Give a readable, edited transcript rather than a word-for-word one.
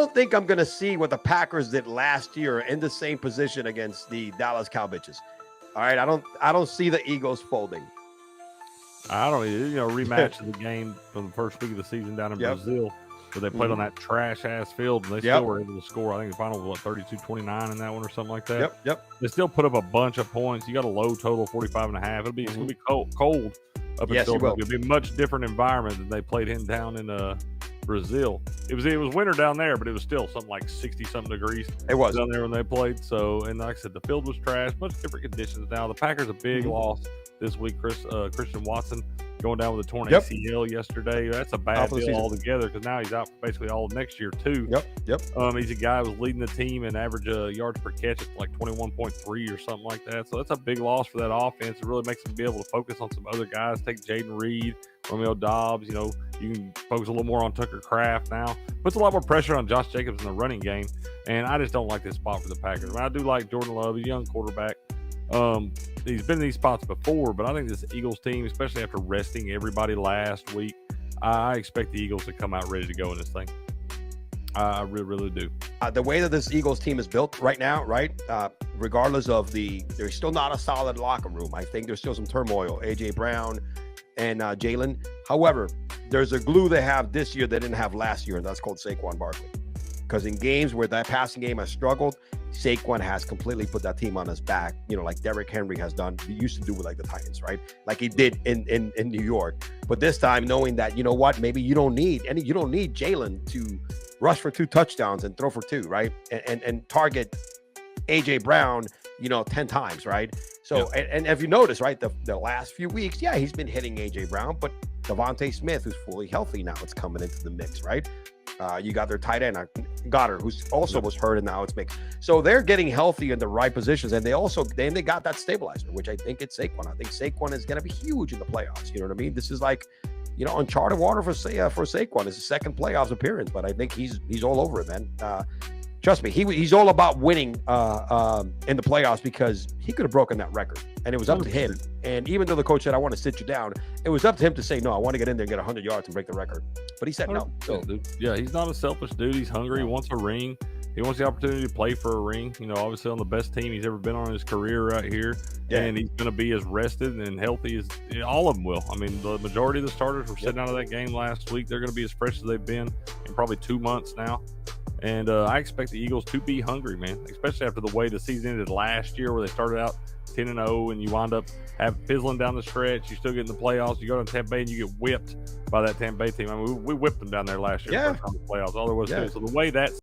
don't think I'm going to see what the Packers did last year in the same position against the Dallas Cowboys. All right, I don't see the Eagles folding. I don't rematch of the game from the first week of the season down in Brazil, where they played on that trash ass field and they still were able to score. I think the final was 32-29 in that one or something like that. Yep. They still put up a bunch of points. You got a low total of 45.5. It's gonna be cold up in Philadelphia. It'll be a much different environment than they played in down in Brazil. It was winter down there, but it was still something like 60-something degrees. It was down there when they played. So, and like I said, the field was trash. Much different conditions now. The Packers a big loss this week. Christian Watson going down with a torn ACL yesterday. That's a bad deal altogether because now he's out for basically all of next year too. Yep. He's a guy who was leading the team in average yards per catch at like 21.3 or something like that. So that's a big loss for that offense. It really makes them be able to focus on some other guys. Take Jaden Reed, Romeo Dobbs. You can focus a little more on Tucker Kraft now. Puts a lot more pressure on Josh Jacobs in the running game. And I just don't like this spot for the Packers. I do like Jordan Love, a young quarterback. He's been in these spots before, but I think this Eagles team, especially after resting everybody last week, I expect the Eagles to come out ready to go in this thing. I really, really do. The way that this Eagles team is built right now, regardless of there's still not a solid locker room. I think there's still some turmoil. A.J. Brown and Jalen. However, there's a glue they have this year they didn't have last year, and that's called Saquon Barkley. Because in games where that passing game has struggled, Saquon has completely put that team on his back, like Derrick Henry has done. He used to do with like the Titans, right? Like he did in New York. But this time, knowing that, maybe you don't need Jalen to rush for 2 touchdowns and throw for 2, right? And target AJ Brown, 10 times, right? So, and if you notice, right, the last few weeks, he's been hitting AJ Brown, but Devontae Smith, who's fully healthy now, it's coming into the mix, right? You got their tight end, Goddard, who's also was hurt, and now it's mixed. So they're getting healthy in the right positions, and they got that stabilizer, which I think it's Saquon. I think Saquon is going to be huge in the playoffs. You know what I mean? This is like, uncharted water for Saquon. It's his second playoffs appearance, but I think he's all over it, man. Trust me, he's all about winning in the playoffs because he could have broken that record, and it was up to him. And even though the coach said, I want to sit you down, it was up to him to say, no, I want to get in there and get 100 yards and break the record. But he said no. So, yeah, he's not a selfish dude. He's hungry. He wants a ring. He wants the opportunity to play for a ring, obviously on the best team he's ever been on in his career right here. Yeah. And he's going to be as rested and healthy as all of them will. I mean, the majority of the starters were sitting out of that game last week. They're going to be as fresh as they've been in probably 2 months now. And I expect the Eagles to be hungry, man, especially after the way the season ended last year where they started out 10-0 and you wind up fizzling down the stretch. You still get in the playoffs. You go to Tampa Bay and you get whipped by that Tampa Bay team. I mean, we whipped them down there last year. First time in the playoffs. All there was to it. So the way that